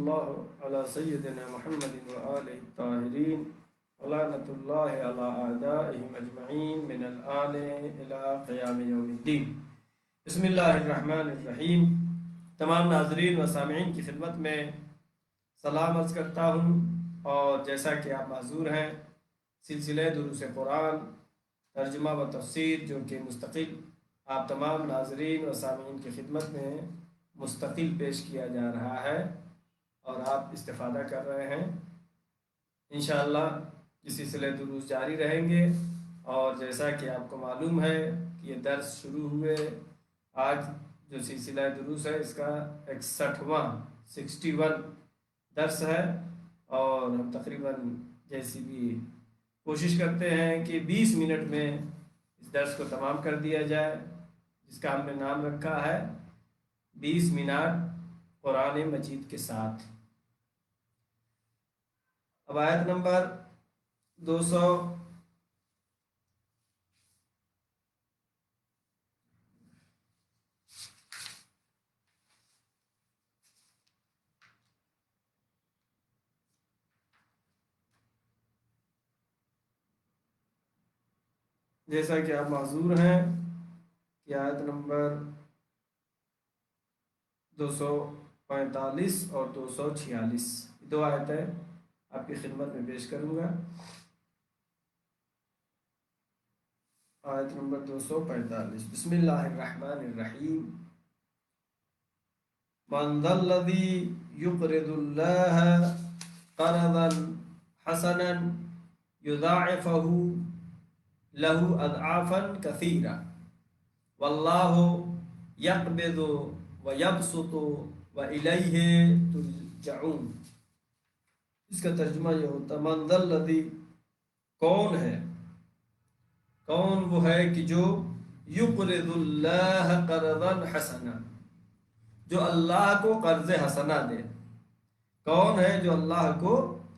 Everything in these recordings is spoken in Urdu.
اللہ علی سیدنا محمد وآلہ الطاہرین ولعنۃ اللہ علی اعدائہم اجمعین من الآن الی قیام یوم الدین۔ بسم اللہ الرحمن الرحیم۔ تمام ناظرین و سامعین کی خدمت میں سلام عرض کرتا ہوں، اور جیسا کہ آپ معذور ہیں، سلسلہ دروس قرآن ترجمہ و تفسیر جو کہ مستقل آپ تمام ناظرین و سامعین کی خدمت میں مستقل پیش کیا جا رہا ہے اور آپ استفادہ کر رہے ہیں۔ انشاءاللہ یہ سلسلہ دروس جاری رہیں گے، اور جیسا کہ آپ کو معلوم ہے کہ یہ درس شروع ہوئے، آج جو سلسلہ دروس ہے اس کا 61 درس ہے، اور ہم تقریباً جیسی بھی کوشش کرتے ہیں کہ 20 منٹ میں اس درس کو تمام کر دیا جائے، جس کا ہم نے نام رکھا ہے 20 منٹ قرآن مجید کے ساتھ۔ اب آیت نمبر 200 جیسا کہ آپ معذور ہیں کہ آیت نمبر 245 اور 246 دو آیتیں آپ کی خدمت میں پیش کروں گا۔ آیت نمبر 245، بسم اللہ الرحمن الرحیم۔ من ذا الذی یقرض اللہ قرضا حسنا یضاعفہ له اضعافا کثیرا واللہ یقبض ویبسط والیہ ترجعون۔ اس کا ترجمہ یہ ہوتا ہے، من ذا الذی، کون ہے، کون وہ ہے کہ جو یقرض اللہ قرضا حسنا، جو اللہ کو قرض حسنا دے۔ کون ہے جو اللہ کو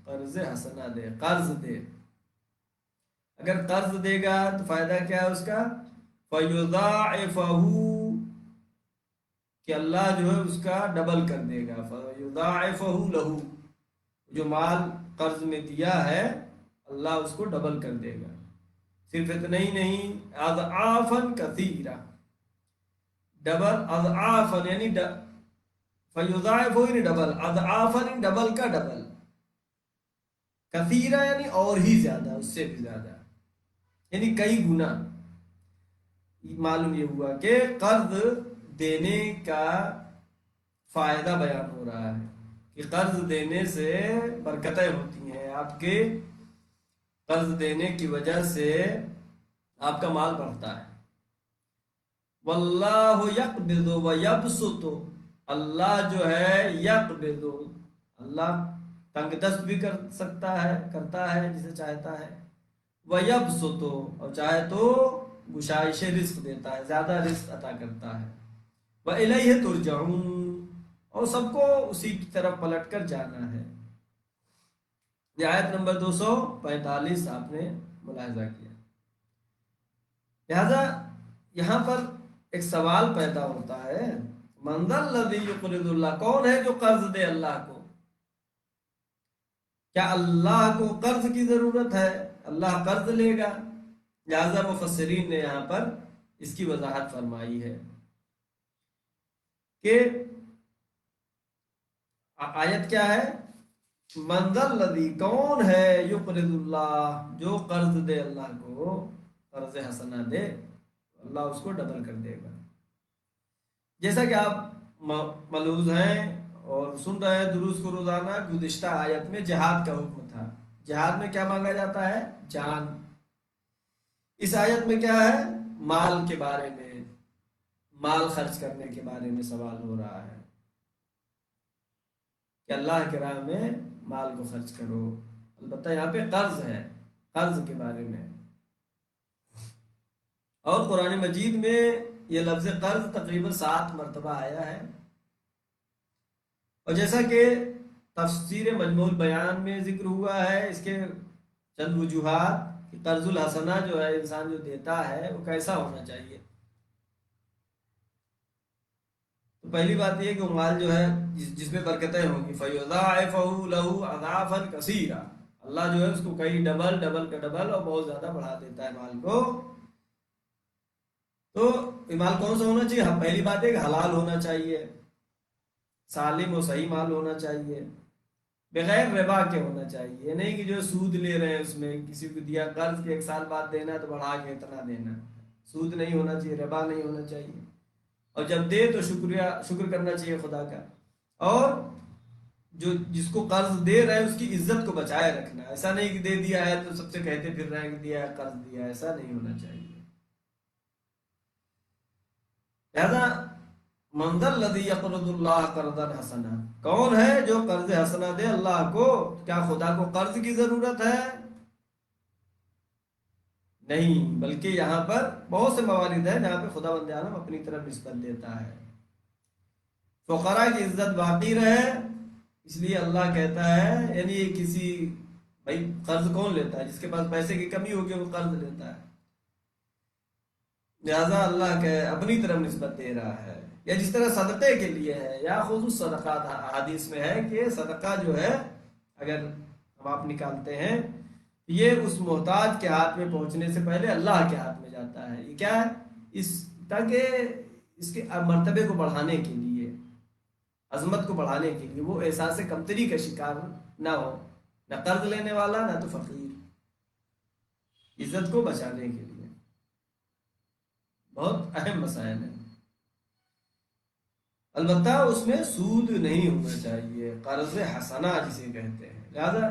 قرض حسنا دے، قرض دے؟ اگر قرض دے گا تو فائدہ کیا ہے اس کا؟ فَيُضَاعِفَهُ، کہ اللہ جو ہے اس کا ڈبل کر دے گا۔ فَيُضَاعِفَهُ لَهُ، جو مال قرض میں دیا ہے اللہ اس کو ڈبل کر دے گا۔ صرف اتنا ہی نہیں، اضعافاً کثیرا، ڈبل، اضعافاً یعنی فَيُضَاعِفَهُ یعنی ڈبل، اضعافاً یعنی ڈبل کا ڈبل، کثیرا یعنی اور ہی زیادہ، اس سے بھی زیادہ، یعنی کئی گنا۔ معلوم یہ ہوا کہ قرض دینے کا فائدہ بیان ہو رہا ہے کہ قرض دینے سے برکتیں ہوتی ہیں، آپ کے قرض دینے کی وجہ سے آپ کا مال بڑھتا ہے۔ واللہ یقبض ویبسط، اللہ جو ہے یقبض، اللہ تنگ دست بھی کر سکتا ہے، کرتا ہے جسے چاہتا ہے، وَيَبْسُطُ، اور چاہے تو گشائش رزق دیتا ہے، زیادہ رزق عطا کرتا ہے، وَإِلَيْهِ تُرْجَعُونَ، اور سب کو اسی کی طرف پلٹ کر جانا ہے۔ یہ آیت نمبر 245 آپ نے ملاحظہ کیا۔ لہذا یہاں پر ایک سوال پیدا ہوتا ہے، مَنْ ذَا الَّذِي يُقْرِضُ اللَّهَ، کون ہے جو قرض دے اللہ کو؟ کیا اللہ کو قرض کی ضرورت ہے؟ اللہ قرض لے گا؟ لہذا مفسرین نے یہاں پر اس کی وضاحت فرمائی ہے کہ آیت کیا ہے؟ من ذا الذی، کون ہے، یقرض اللہ، جو قرض دے اللہ کو، قرض حسنہ دے، اللہ اس کو ڈبل کر دے گا۔ جیسا کہ آپ ملحوظ ہیں اور سن رہے ہیں دروس کو روزانہ، گزشتہ آیت میں جہاد کا حکم تھا۔ جہاد میں کیا مانگا جاتا ہے؟ جان۔ اس آیت میں کیا ہے؟ مال کے بارے میں، مال خرچ کرنے کے بارے میں سوال ہو رہا ہے کہ اللہ کے راہ میں مال کو خرچ کرو۔ البتہ یہاں پہ قرض ہے، قرض کے بارے میں۔ اور قرآن مجید میں یہ لفظ قرض تقریباً 7 مرتبہ آیا ہے، اور جیسا کہ تفسیر مجموع البیان میں ذکر ہوا ہے، اس کے چند وجوہات کہ قرض الحسنہ جو ہے انسان جو دیتا ہے وہ کیسا ہونا چاہیے۔ تو پہلی بات یہ کہ وہ مال جو ہے جس میں برکتیں ہوں گی فَيُضَاعِفَهُ لَهُ أَضْعَافًا كَثِيرًا، اللہ جو ہے اس کو کئی ڈبل ڈبل کا ڈبل اور بہت زیادہ بڑھا دیتا ہے مال کو۔ تو مال کون سا ہونا چاہیے؟ پہلی بات ہے کہ حلال ہونا چاہیے، سالم و صحیح مال ہونا چاہیے، بغیر ربا کے ہونا چاہیے، یہ نہیں کہ جو سود لے رہے ہیں اس میں کسی کو دیا قرض کے 1 سال بعد دینا تو بڑھا کے اتنا دینا، سود نہیں ہونا چاہیے، ربا نہیں ہونا چاہیے، اور جب دے تو شکر کرنا چاہیے خدا کا، اور جو جس کو قرض دے رہے ہیں اس کی عزت کو بچائے رکھنا، ایسا نہیں کہ دے دیا ہے تو سب سے کہتے پھر رہے ہیں کہ دیا ہے قرض دیا ہے، ایسا نہیں ہونا چاہیے۔ لہذا من ذا الذی یقرض اللہ قرضا حسنا، کون ہے جو قرض حسنا دے اللہ کو؟ کیا خدا کو قرض کی ضرورت ہے؟ نہیں، بلکہ یہاں پر بہت سے موارد ہیں جہاں پہ خدا بند عالم اپنی طرف نسبت دیتا ہے۔ فقراء کی عزت باقی رہے اس لیے اللہ کہتا ہے، یعنی کسی بھائی قرض کون لیتا ہے؟ جس کے پاس پیسے کی کمی ہوگی وہ قرض لیتا ہے، لہذا اللہ کے اپنی طرف نسبت دے رہا ہے۔ یا جس طرح صدقے کے لیے ہے، یا خود صدقات، حدیث میں ہے کہ صدقہ جو ہے اگر ہم آپ نکالتے ہیں یہ اس محتاج کے ہاتھ میں پہنچنے سے پہلے اللہ کے ہاتھ میں جاتا ہے۔ یہ کیا ہے؟ تاکہ اس کے مرتبے کو بڑھانے کے لیے، عظمت کو بڑھانے کے لیے، وہ احساس کمتری کا شکار نہ ہو، نہ قرض لینے والا نہ تو فقیر، عزت کو بچانے کے لیے۔ بہت اہم مسائل ہیں، البتہ اس میں سود نہیں ہونا چاہیے، قرض حسنہ جسے کہتے ہیں۔ لہذا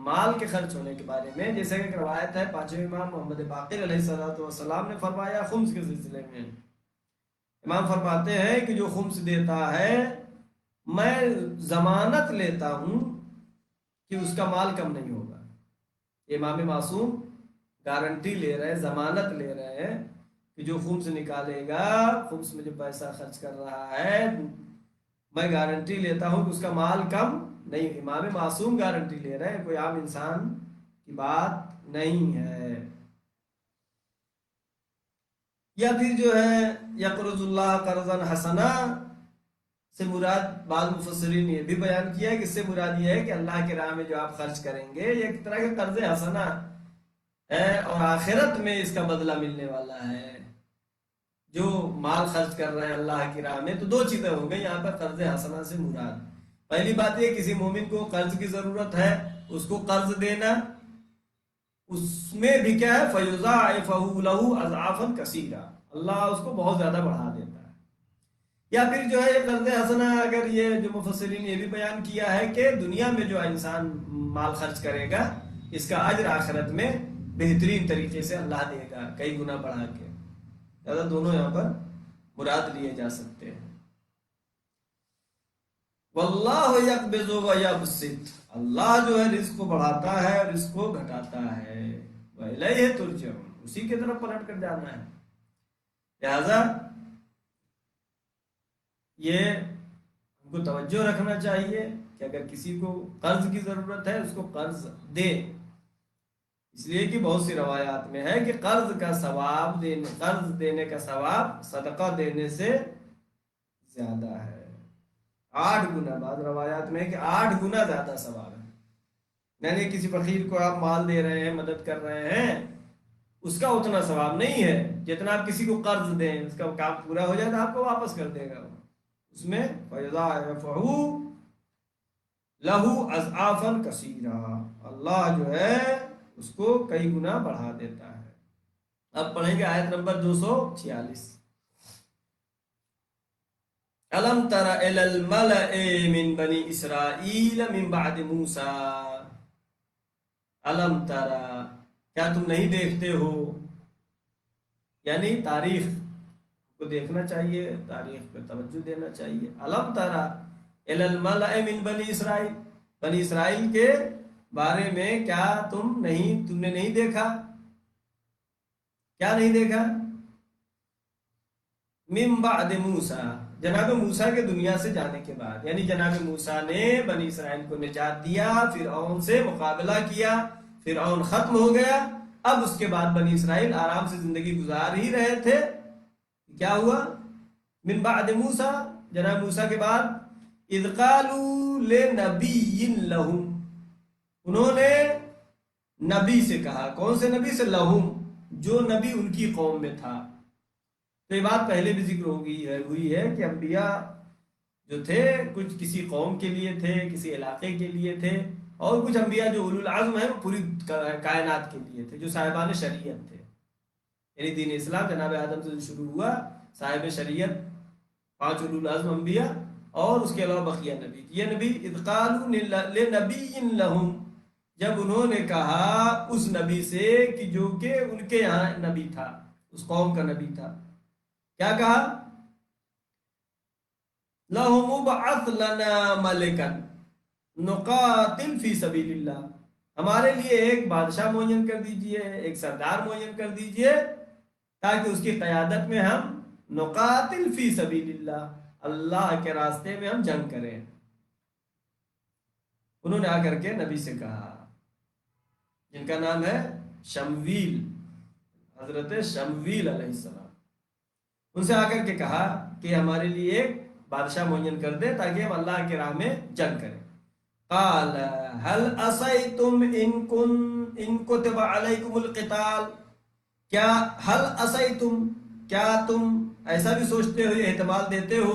مال کے خرچ ہونے کے بارے میں جیسے کہ ایک روایت ہے، پانچویں امام محمد باقر علیہ السلام نے فرمایا خمس کے سلسلے میں، امام فرماتے ہیں کہ جو خمس دیتا ہے میں ضمانت لیتا ہوں کہ اس کا مال کم نہیں ہوگا۔ امام معصوم گارنٹی لے رہے ہیں، ضمانت لے رہے ہیں کہ جو خمس نکالے گا، خمس میں جو پیسہ خرچ کر رہا ہے، میں گارنٹی لیتا ہوں کہ اس کا مال کم نہیں۔ امام معصوم گارنٹی لے رہے ہیں، کوئی عام انسان کی بات نہیں ہے۔ یا پھر جو ہے یقرض اللہ قرضا حسنا سے مراد بعض مفسرین نے یہ بھی بیان کیا ہے کہ اس سے مراد یہ ہے کہ اللہ کی راہ میں جو آپ خرچ کریں گے یہ ایک طرح کا قرض حسنا ہے، اور آخرت میں اس کا بدلہ ملنے والا ہے۔ جو مال خرچ کر رہے ہیں اللہ کی راہ میں، تو دو چیزیں ہو گئی یہاں پر قرض حسنا سے مراد۔ پہلی بات یہ کسی مومن کو قرض کی ضرورت ہے، اس کو قرض دینا، اس میں بھی کیا ہے فَيُضَاعِفَهُ لَهُ أَضْعَافًا كَثِيرًا، اللہ اس کو بہت زیادہ بڑھا دیتا ہے۔ یا پھر جو ہے یہ قرض حسنہ، اگر یہ جو مفسرین نے یہ بھی بیان کیا ہے کہ دنیا میں جو انسان مال خرچ کرے گا اس کا اجر آخرت میں بہترین طریقے سے اللہ دے گا، کئی گنا بڑھا کے۔ لہذا دونوں یہاں پر مراد لیے جا سکتے ہیں۔ واللہ یقبض ویبسط، اللہ جو ہے رزق کو بڑھاتا ہے اور رزق کو گھٹاتا ہے، وإلیہ ترجعون، اسی کی طرف پلٹ کر جانا ہے۔ لہذا یہ ہم کو توجہ رکھنا چاہیے کہ اگر کسی کو قرض کی ضرورت ہے اس کو قرض دے، اس لیے کہ بہت سی روایات میں ہے کہ قرض دینے کا ثواب صدقہ دینے سے زیادہ ہے، 8 گنا، بعض روایات میں ہے کہ 8 گنا زیادہ ثواب ہے۔ یعنی کسی فقیر کو آپ مال دے رہے ہیں، مدد کر رہے ہیں، اس کا اتنا ثواب نہیں ہے جتنا آپ کسی کو قرض دیں، اس کا کام پورا ہو جائے تو آپ کو واپس کر دے گا، اس میں فَيُضَاعِفَهُ لَهُ أَضْعَافًا كَثِيرًا، اللہ جو ہے اس کو کئی گنا بڑھا دیتا ہے۔ اب پڑھیں گے آیت نمبر 246۔ أَلَمْ تَرَ إِلَى الْمَلَإِ مِنْ بَنِي إِسْرَائِيلَ مِنْ بَعْدِ مُوسَىٰ، أَلَمْ تَرَ، کیا تم نہیں دیکھتے ہو؟ یعنی تاریخ کو دیکھنا چاہیے، تاریخ پہ توجہ دینا چاہیے۔ أَلَمْ تَرَ إِلَى الْمَلَإِ مِنْ بَنِي إِسْرَائِيلَ، بنی اسرائیل کے بارے میں کیا تم نے نہیں دیکھا؟ کیا نہیں دیکھا؟ من بعد موسیٰ، جناب موسیٰ کے دنیا سے جانے کے بعد، یعنی جناب موسیٰ نے بنی اسرائیل کو نجات دیا، فرعون سے مقابلہ کیا، فرعون ختم ہو گیا، اب اس کے بعد بنی اسرائیل آرام سے زندگی گزار ہی رہے تھے۔ کیا ہوا؟ من بعد موسیٰ، جناب موسیٰ کے بعد اذ قالوا لنبی لہم، انہوں نے نبی سے کہا، کون سے نبی سے؟ لہم، جو نبی ان کی قوم میں تھا۔ تو یہ بات پہلے بھی ذکر ہوئی ہے کہ انبیاء جو تھے کچھ کسی قوم کے لیے تھے، کسی علاقے کے لیے تھے، اور کچھ انبیاء جو اولو العزم ہیں وہ پوری کائنات کے لیے تھے، جو صاحبان شریعت تھے۔ یعنی دین اسلام جناب آدم سے شروع ہوا، صاحب شریعت 5 اولو العزم انبیاء اور اس کے علاوہ بقیہ نبی۔ یہ نبی اذ قالوا لنبی لہم، جب انہوں نے کہا اس نبی سے کہ جو کہ ان کے یہاں نبی تھا، اس قوم کا نبی تھا، کیا کہا؟ لَهُمُ ابْعَثْ لَنَا مَلِكًا نُقَاتِلْ فِي سَبِيلِ اللَّهِ، ہمارے لیے ایک بادشاہ معین کر دیجئے، ایک سردار معین کر دیجئے، تاکہ اس کی قیادت میں ہم نقاتل فی سبیل اللہ، اللہ کے راستے میں ہم جنگ کریں۔ انہوں نے آ کر کے نبی سے کہا، جن کا نام ہے شمویل، حضرت شمویل علیہ السلام، ان سے آ کر کے کہا کہ ہمارے لیے ایک بادشاہ معین کر دے تاکہ ہم اللہ کے راہ میں جنگ کریں۔ قال هل عصیتم ان کتب علیکم القتال، کیا هل عصیتم، کیا تم ایسا بھی سوچتے ہو، یہ احتمال دیتے ہو،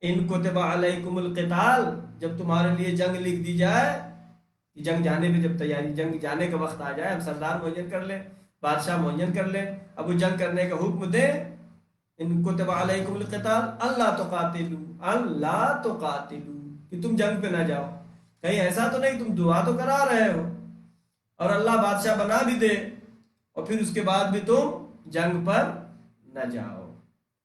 ان کتب علیکم القتال، جب تمہارے لیے جنگ لکھ دی جائے، جنگ جانے میں جب تیاری، جنگ جانے کا وقت آ جائے، ہم سردار معین کر لیں، بادشاہ معین کر لیں، اب وہ جنگ کرنے کا حکم دے، ان کتب علیکم القتال اللہ تقاتلوا، اللہ تقاتلوا، کہ تم جنگ پہ نہ جاؤ، کہیں ایسا تو نہیں تم دعا تو کرا رہے ہو اور اللہ بادشاہ بنا بھی دے اور پھر اس کے بعد بھی تم جنگ پر نہ جاؤ۔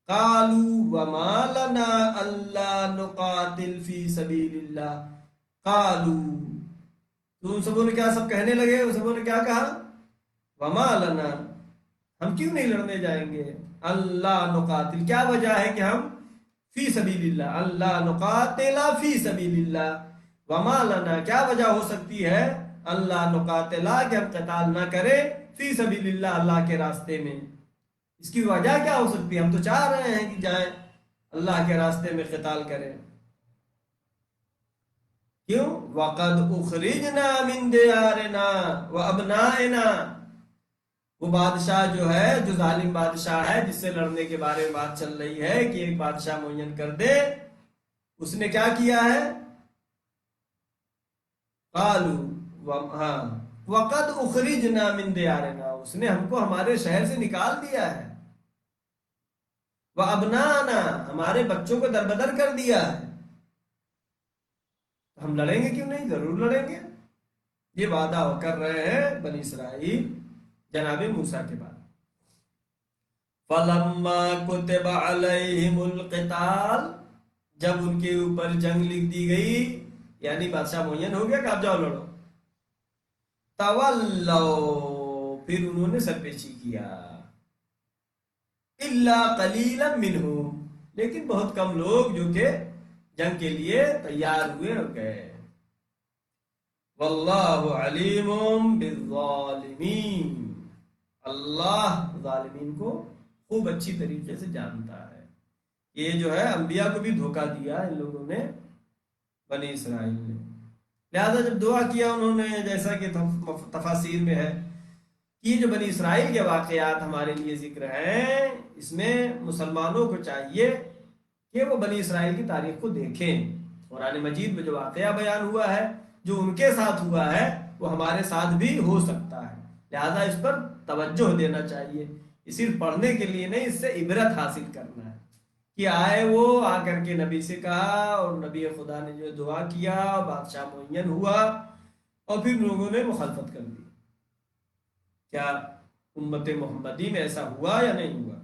قالوا وما لنا الا نقاتل فی سبیل اللہ، قالوا، تو سبوں نے کیا سب کہنے لگے، سبوں نے کیا کہا؟ وما لنا، ہم کیوں نہیں لڑنے جائیں گے، اللہ نقاتل، کیا وجہ ہے کہ ہم فی سبیل اللہ، اللہ نقاتل فی سبیل اللہ، وما لنا، کیا وجہ ہو سکتی ہے اللہ نقاتل، کہ ہم قتال نہ کریں فی سبیل اللہ، اللہ کے راستے میں، اس کی وجہ کیا ہو سکتی ہے؟ ہم تو چاہ رہے ہیں کہ جائیں اللہ کے راستے میں قتال کریں، کیوں؟ وقد اخرجنا من دیارنا وابنائنا، وہ بادشاہ جو ہے، جو ظالم بادشاہ ہے جس سے لڑنے کے بارے میں بات چل رہی ہے کہ ایک بادشاہ معین کر دے، اس نے کیا کیا ہے؟ قالوا، ہاں، وقد اخرجنا من دیارنا، اس نے ہم کو ہمارے شہر سے نکال دیا ہے، وابنانا، ہمارے بچوں کو دربدر کر دیا ہے، ہم لڑیں گے کیوں نہیں، ضرور لڑیں گے۔ یہ وعدہ کر رہے ہیں بنی اسرائیل جناب موسیٰ کے بعد۔ فَلَمَّا كُتِبَ عَلَيْهِمُ الْقِتَالُ، جب ان کے اوپر جنگ لکھ دی گئی، یعنی بادشاہ معین ہو گیا کہ آپ جاؤ لڑو، تَوَلَّوْا، پھر انہوں نے سر پیچھی کیا، إِلَّا قَلِيلًا مِّنْهُمْ، لیکن بہت کم لوگ جو کہ جنگ کے لیے تیار ہوئے ہو گئے۔ وَاللَّهُ عَلِيمٌ بِالظَّالِمِينَ، اللہ ظالمین کو خوب اچھی طریقے سے جانتا ہے۔ یہ جو ہے انبیاء کو بھی دھوکہ دیا ان لوگوں نے، بنی اسرائیل نے، لہذا جب دعا کیا انہوں نے، جیسا کہ تفاسیر میں ہے، یہ جو بنی اسرائیل کے واقعات ہمارے لیے ذکر ہیں، اس میں مسلمانوں کو چاہیے کہ وہ بنی اسرائیل کی تاریخ کو دیکھیں، قرآن مجید میں جو واقعہ بیان ہوا ہے، جو ان کے ساتھ ہوا ہے، وہ ہمارے ساتھ بھی ہو سکتا ہے، لہذا اس پر توجہ دینا چاہیے، صرف پڑھنے کے لیے نہیں، اس سے عبرت حاصل کرنا ہے کہ آئے وہ آ کر کے نبی سے کہا اور نبی خدا نے جو دعا کیا، بادشاہ معین ہوا اور پھر لوگوں نے مخالفت کر دی۔ کیا امت محمدی میں ایسا ہوا یا نہیں ہوا؟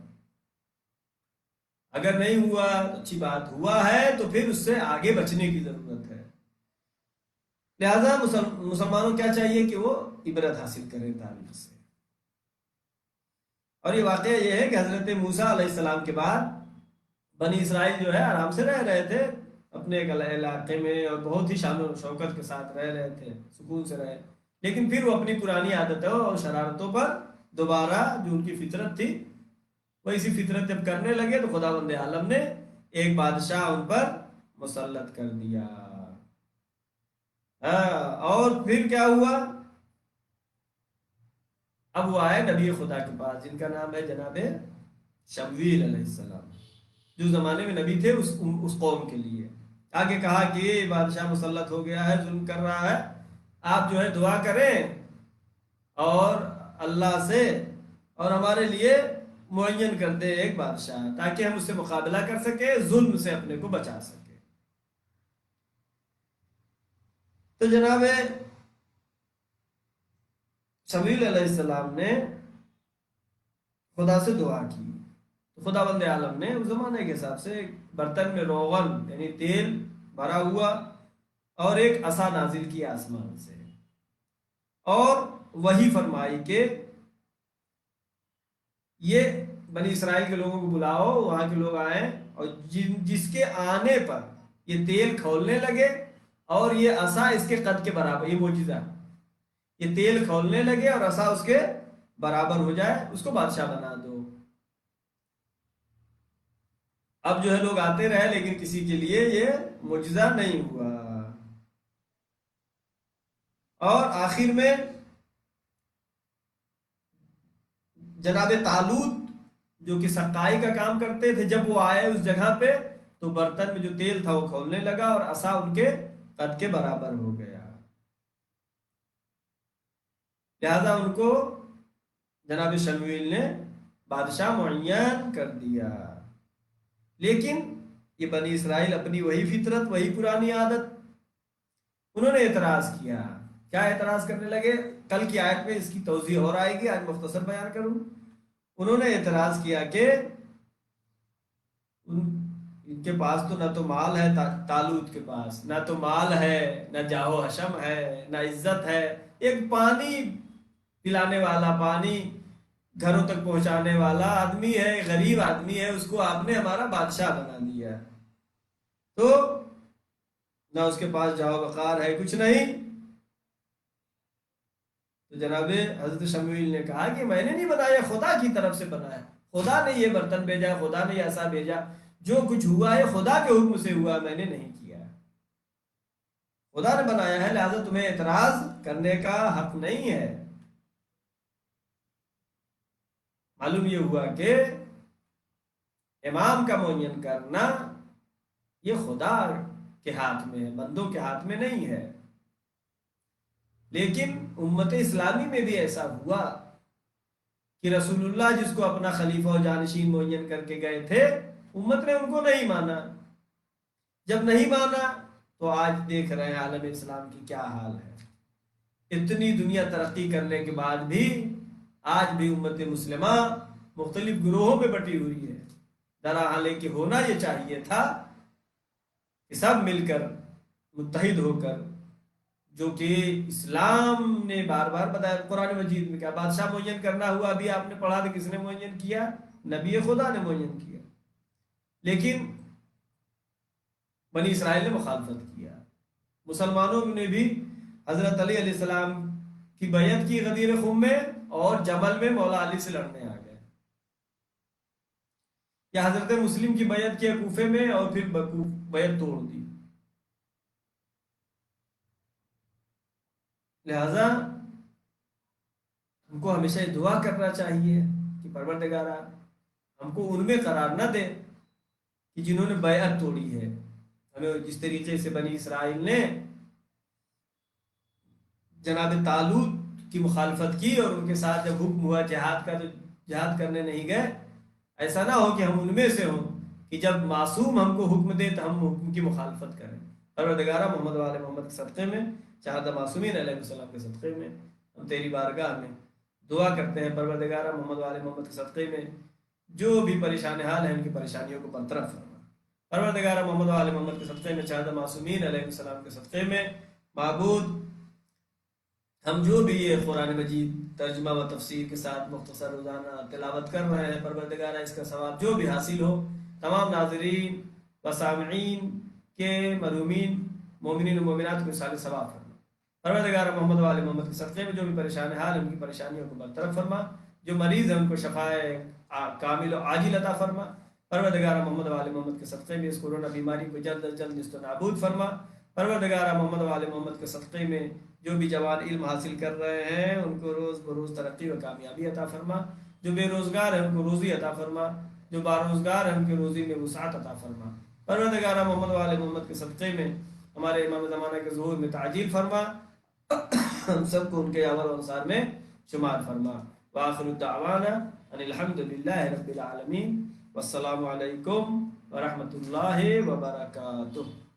اگر نہیں ہوا تو اچھی بات، ہوا ہے تو پھر اس سے آگے بچنے کی ضرورت ہے، لہذا مسلمانوں کیا چاہیے کہ وہ عبرت حاصل کریں تاریخ سے۔ اور یہ واقعہ یہ ہے کہ حضرت موسیٰ علیہ السلام کے بعد بنی اسرائیل جو ہے آرام سے رہ رہے تھے اپنے ایک علاقے میں، اور بہت ہی شان و شوکت کے ساتھ رہ رہے تھے، سکون سے رہے، لیکن پھر وہ اپنی پرانی عادتوں اور شرارتوں پر دوبارہ جو ان کی فطرت تھی، وہ اسی فطرت جب کرنے لگے تو خداوند عالم نے ایک بادشاہ ان پر مسلط کر دیا۔ اور پھر کیا ہوا؟ اب وہ آئے نبی خدا کے پاس جن کا نام ہے جناب شمویل علیہ السلام، جو زمانے میں نبی تھے اس قوم کے لیے۔ آگے کہا کہ یہ بادشاہ مسلط ہو گیا ہے، ظلم کر رہا ہے، آپ جو ہے دعا کریں اور اللہ سے، اور ہمارے لیے معین کر دے ایک بادشاہ تاکہ ہم اس سے مقابلہ کر سکیں، ظلم سے اپنے کو بچا سکیں۔ تو جناب شمویل علیہ السلام نے خدا سے دعا کی، خدا بند عالم نے اس زمانے کے حساب سے ایک برتن میں روغن یعنی تیل بھرا ہوا اور ایک عصا نازل کی آسمان سے، اور وہی فرمائی کہ یہ بنی اسرائیل کے لوگوں کو بلاؤ، وہاں کے لوگ آئیں، اور جس کے آنے پر یہ تیل کھولنے لگے اور یہ عصا اس کے قد کے برابر، یہ معجزہ، یہ تیل کھولنے لگے اور عصا اس کے برابر ہو جائے، اس کو بادشاہ بنا دو۔ اب جو ہے لوگ آتے رہے لیکن کسی کے لیے یہ معجزہ نہیں ہوا، اور آخر میں جناب طالوت جو کہ سقائی کا کام کرتے تھے، جب وہ آئے اس جگہ پہ تو برتن میں جو تیل تھا وہ کھولنے لگا اور عصا ان کے قد کے برابر ہو گیا، لہذا ان کو جناب شمویل نے بادشاہ معین کر دیا۔ لیکن یہ بنی اسرائیل اپنی وہی فطرت، وہی پرانی عادت، انہوں نے اعتراض کیا۔ کیا اعتراض کرنے لگے؟ کل کی آیت میں اس کی توضیح اور آئے گی، آج مختصر بیان کروں۔ انہوں نے اعتراض کیا کہ ان کے پاس تو نہ تو مال ہے، طالوت کے پاس نہ تو مال ہے، نہ جاہ و حشم ہے، نہ عزت ہے، ایک پانی پلانے والا، پانی گھروں تک پہنچانے والا آدمی ہے، غریب آدمی ہے، اس کو آپ نے ہمارا بادشاہ بنا دیا، تو نہ اس کے پاس جاؤ وقار ہے، کچھ نہیں۔ تو جناب حضرت شمویل نے کہا کہ میں نے نہیں بنایا، خدا کی طرف سے بنایا، خدا نے یہ برتن بھیجا، خدا نے یہ عصا بھیجا، جو کچھ ہوا ہے خدا کے حکم سے ہوا، میں نے نہیں کیا، خدا نے بنایا ہے، لہذا تمہیں اعتراض کرنے کا حق نہیں ہے۔ معلوم یہ ہوا کہ امام کا معین کرنا یہ خدا کے ہاتھ میں ہے، بندوں کے ہاتھ میں نہیں ہے۔ لیکن امت اسلامی میں بھی ایسا ہوا کہ رسول اللہ جس کو اپنا خلیفہ و جانشین معین کر کے گئے تھے، امت نے ان کو نہیں مانا۔ جب نہیں مانا تو آج دیکھ رہے ہیں عالم اسلام کی کیا حال ہے۔ اتنی دنیا ترقی کرنے کے بعد بھی آج بھی امت مسلمہ مختلف گروہوں پہ بٹی ہوئی ہے، درحالے کہ ہونا یہ چاہیے تھا کہ سب مل کر متحد ہو کر، جو کہ اسلام نے بار بار بتایا قرآن مجید میں، کیا بادشاہ معین کرنا ہوا، ابھی آپ نے پڑھا تھا کس نے معین کیا؟ نبی خدا نے معین کیا، لیکن بنی اسرائیل نے مخالفت کیا۔ مسلمانوں نے بھی حضرت علی علیہ السلام کی بیعت کی غدیر خم میں، اور جمل میں مولا علی سے لڑنے آ گئے، یا حضرت مسلم کی بیعت کی کوفے میں اور پھر بیعت توڑ دی۔ لہذا ہم کو ہمیشہ دعا کرنا چاہیے کہ پروردگارا ہم کو ان میں قرار نہ دے کہ جنہوں نے بیعت توڑی ہے۔ ہمیں جس طریقے سے بنی اسرائیل نے جناب طالوت کی مخالفت کی اور ان کے ساتھ جب حکم ہوا جہاد کا تو جہاد کرنے نہیں گئے، ایسا نہ ہو کہ ہم ان میں سے ہوں کہ جب معصوم ہم کو حکم دے تو ہم حکم کی مخالفت کریں۔ پروردگارا محمد والے محمد کے صدقے میں، شہادہ معصومین علیہ السلام کے صدقے میں ہم تیری بارگاہ میں دعا کرتے ہیں، پروردگارا محمد والے محمد کے صدقے میں جو بھی پریشان حال ہیں ان کی پریشانیوں کو برطرف فرما۔ پروردگارا محمد والے محمد کے صدقے میں، شہادہ معصومین علیہ السلام کے صدقے میں، معبود ہم جو بھی یہ قرآن مجید ترجمہ و تفسیر کے ساتھ مختصر روزانہ تلاوت کر رہے ہیں، پروردگارا اس کا ثواب جو بھی حاصل ہو تمام ناظرین و سامعین کے مرحومین مومنین و مومنات کو سارے ثواب فرما۔ پروردگار محمد والے محمد کے صدقے میں جو بھی پریشان حال ان کی پریشانیوں کو برطرف فرما، جو مریض ہیں ان کو شفائے کامل و عاجل عطا فرما، پروردگار محمد و آل محمد کے صدقے میں اس کورونا بیماری کو جلد از جلد نیست و نابود فرما۔ پروردگار محمد و آل محمد کے صدقے میں جو بھی جوان علم حاصل کر رہے ہیں ان کو روز بروز ترقی و کامیابی عطا فرما، جو بے روزگار ہیں ان کو روزی عطا فرما، جو باروزگار ہیں ان کی روزی میں وسعت عطا فرما۔ پروردگار محمد و آل محمد کے صدقے میں ہمارے امام زمانہ کے ظہور میں تعجیل فرما، ہم سب کو ان کے اول و انصار میں شمار فرما۔ وآخر الدعوانا ان الحمد للہ رب العالمین، والسلام علیکم ورحمۃ اللہ وبرکاتہ۔